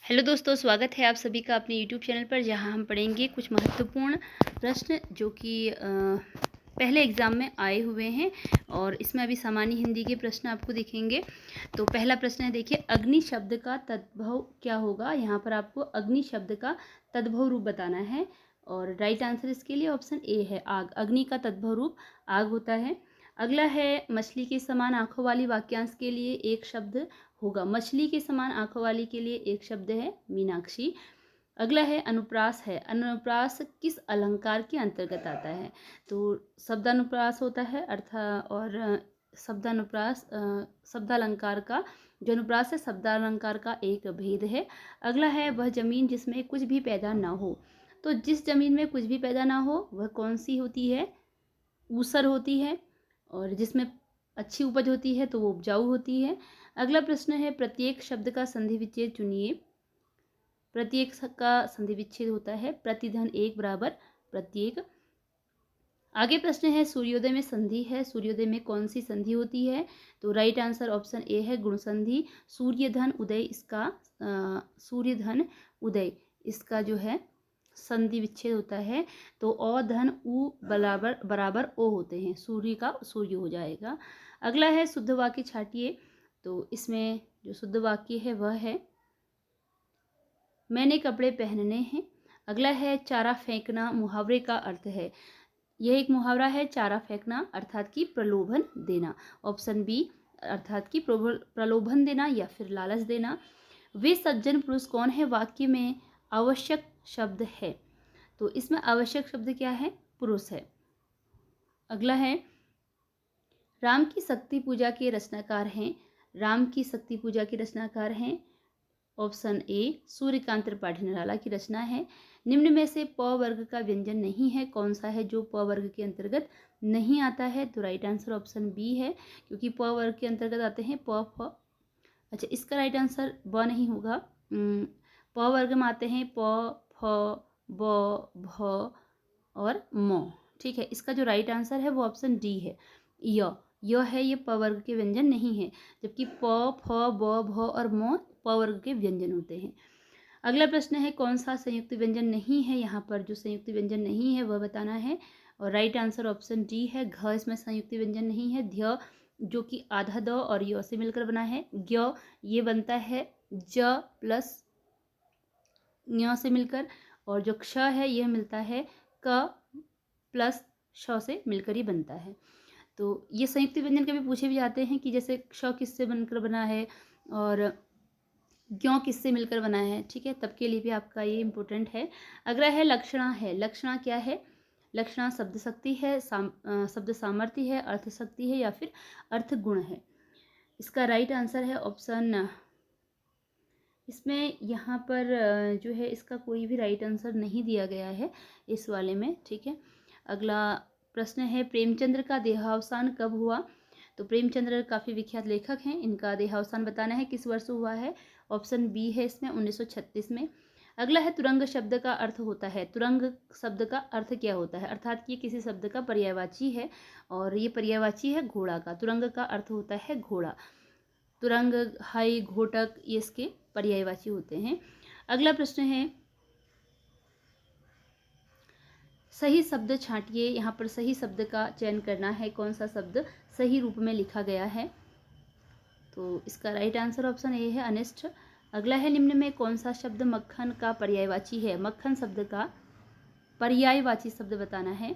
Hello दोस्तों, स्वागत है आप सभी का अपने यूट्यूब चैनल पर, जहां हम पढ़ेंगे कुछ महत्वपूर्ण प्रश्न जो कि पहले एग्ज़ाम में आए हुए हैं। और इसमें अभी सामान्य हिंदी के प्रश्न आपको दिखेंगे। तो पहला प्रश्न है, देखिए, अग्नि शब्द का तद्भव क्या होगा। यहाँ पर आपको अग्नि शब्द का तद्भव रूप बताना है और राइट आंसर इसके लिए ऑप्शन ए है, आग। अग्नि का तद्भव रूप आग होता है। अगला है, मछली के समान आंखों वाली वाक्यांश के लिए एक शब्द होगा। मछली के समान आंखों वाली के लिए एक शब्द है मीनाक्षी। अगला है, अनुप्रास है। अनुप्रास किस अलंकार के अंतर्गत आता है। तो शब्दानुप्रास होता है और शब्दानुप्रास शब्दालंकार का जो अनुप्रास है शब्दालंकार का एक भेद है। अगला है, वह जमीन जिसमें कुछ भी पैदा ना हो। तो जिस जमीन में कुछ भी पैदा ना हो वह कौन सी होती है। ऊसर होती है। और जिसमें अच्छी उपज होती है तो वो उपजाऊ होती है। अगला प्रश्न है, प्रत्येक शब्द का संधि विच्छेद चुनिए। प्रत्येक का संधि विच्छेद होता है प्रतिधन एक बराबर प्रत्येक। आगे प्रश्न है, सूर्योदय में संधि है। सूर्योदय में कौन सी संधि होती है। तो राइट आंसर ऑप्शन ए है, गुण संधि। सूर्यधन उदय इसका सूर्यधन उदय इसका जो है संधि विच्छेद होता है। तो अ धन उ बराबर बराबर ओ होते हैं, सूर्य का सूर्य हो जाएगा। अगला है, शुद्ध वाक्य छाटिए। तो इसमें जो शुद्ध वाक्य है वह है, मैंने कपड़े पहनने हैं। अगला है, चारा फेंकना मुहावरे का अर्थ है। यह एक मुहावरा है, चारा फेंकना अर्थात कि प्रलोभन देना। ऑप्शन बी, अर्थात कि प्रलोभन देना या फिर लालच देना। वे सज्जन पुरुष कौन है वाक्य में आवश्यक शब्द है। तो इसमें आवश्यक शब्द क्या है, पुरुष है। अगला है, राम की शक्ति पूजा के रचनाकार हैं। राम की शक्ति पूजा के रचनाकार हैं ऑप्शन ए, सूर्यकांत त्रिपाठी निराला की रचना है। निम्न में से प वर्ग का व्यंजन नहीं है, कौन सा है जो प वर्ग के अंतर्गत नहीं आता है। तो राइट आंसर ऑप्शन बी है, क्योंकि प वर्ग के अंतर्गत आते हैं प फ। अच्छा, इसका राइट आंसर ब नहीं होगा। प वर्ग में आते हैं प फ ब भ और म। ठीक है, इसका जो राइट आंसर है वो ऑप्शन डी है, य है। ये प वर्ग के व्यंजन नहीं है, जबकि प फ ब भ और म प वर्ग के व्यंजन होते हैं। अगला प्रश्न है, कौन सा संयुक्त व्यंजन नहीं है। यहाँ पर जो संयुक्त व्यंजन नहीं है वह बताना है और राइट आंसर ऑप्शन डी है, घ इसमें संयुक्त व्यंजन नहीं है। ध्य जो कि आधा द और य से मिलकर बना है। ज्ञ ये बनता है ज प्लस ञ से मिलकर, और जो क्ष है यह मिलता है क प्लस श से मिलकर ही बनता है। तो ये संयुक्त व्यंजन कभी पूछे भी जाते हैं कि जैसे क्ष किससे बनकर बना है और ज्ञ किससे मिलकर बना है। ठीक है, तब के लिए भी आपका ये इम्पोर्टेंट है। अगला है, लक्षणा है। लक्षणा क्या है। लक्षणा शब्द शक्ति है, शब्द सामर्थ्य है, अर्थ शक्ति है या फिर अर्थ गुण है। इसका राइट आंसर है ऑप्शन, इसमें यहाँ पर जो है इसका कोई भी राइट आंसर नहीं दिया गया है इस वाले में। ठीक है, अगला प्रश्न है, प्रेमचंद्र का देहावसान कब हुआ। तो प्रेमचंद्र काफ़ी विख्यात लेखक हैं, इनका देहावसान बताना है किस वर्ष हुआ है। ऑप्शन बी है इसमें 1936 में। अगला है, तुरंग शब्द का अर्थ होता है। तुरंग शब्द का अर्थ क्या होता है, अर्थात कि किसी शब्द का पर्यायवाची है और ये पर्यायवाची है घोड़ा का। तुरंग का अर्थ होता है घोड़ा। तुरंग, हाई, घोटक ये इसके पर्यायवाची होते हैं। अगला प्रश्न है, सही शब्द छांटिए। यहाँ पर सही शब्द का चयन करना है, कौन सा शब्द सही रूप में लिखा गया है। तो इसका राइट आंसर ऑप्शन ए है, अनिष्ट। अगला है, निम्न में कौन सा शब्द मक्खन का पर्यायवाची है। मक्खन शब्द का पर्यायवाची शब्द बताना है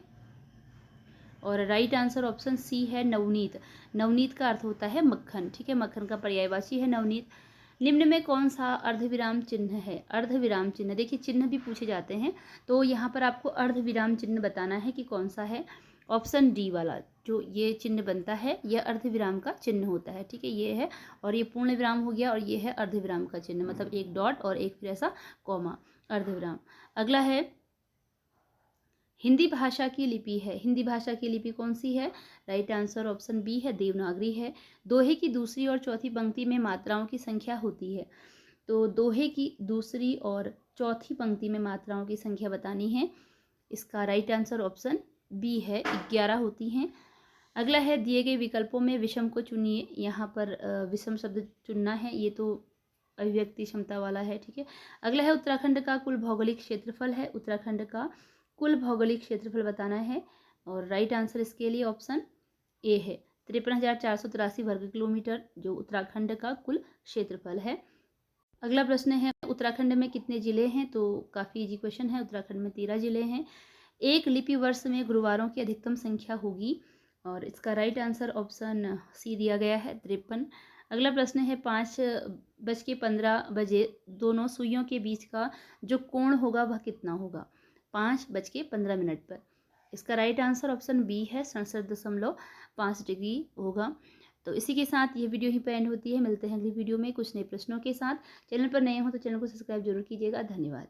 और राइट आंसर ऑप्शन सी है, नवनीत। नवनीत का अर्थ होता है मक्खन। ठीक है, मक्खन का पर्यायवाची है नवनीत। निम्न में कौन सा अर्धविराम चिन्ह है। अर्धविराम चिन्ह, देखिए चिन्ह भी पूछे जाते हैं, तो यहाँ पर आपको अर्धविराम चिन्ह बताना है कि कौन सा है। ऑप्शन डी वाला जो ये चिन्ह बनता है यह अर्धविराम का चिन्ह होता है। ठीक है, ये है और ये पूर्ण विराम हो गया और ये है अर्धविराम का चिन्ह, मतलब एक डॉट और एक फिर ऐसा कॉमा, अर्धविराम। अगला है, हिंदी भाषा की लिपि है। हिंदी भाषा की लिपि कौन सी है। राइट आंसर ऑप्शन बी है, देवनागरी है। दोहे की दूसरी और चौथी पंक्ति में मात्राओं की संख्या होती है। तो दोहे की दूसरी और चौथी पंक्ति में मात्राओं की संख्या बतानी है। इसका राइट आंसर ऑप्शन बी है, 11 होती हैं। अगला है, दिए गए विकल्पों में विषम को चुनिए। यहाँ पर विषम शब्द चुनना है, ये तो अभिव्यक्ति क्षमता वाला है, ठीक है। अगला है उत्तराखंड का कुल भौगोलिक क्षेत्रफल है, उत्तराखंड का कुल भौगोलिक क्षेत्रफल बताना है और राइट आंसर इसके लिए ऑप्शन ए है 53,483 वर्ग किलोमीटर, जो उत्तराखंड का कुल क्षेत्रफल है। अगला प्रश्न है उत्तराखंड में कितने जिले हैं, तो काफ़ी इजी क्वेश्चन है। उत्तराखंड में 13 जिले हैं। एक लिपि वर्ष में गुरुवारों की अधिकतम संख्या होगी और इसका राइट आंसर ऑप्शन सी दिया गया है 53। अगला प्रश्न है 5:15 दोनों सुइयों के बीच का जो कोण होगा वह कितना होगा 5:15 पर। इसका राइट आंसर ऑप्शन बी है 67.5 डिग्री होगा। तो इसी के साथ ये वीडियो ही पे एंड होती है। मिलते हैं अगली वीडियो में कुछ नए प्रश्नों के साथ। चैनल पर नए हो तो चैनल को सब्सक्राइब जरूर कीजिएगा। धन्यवाद।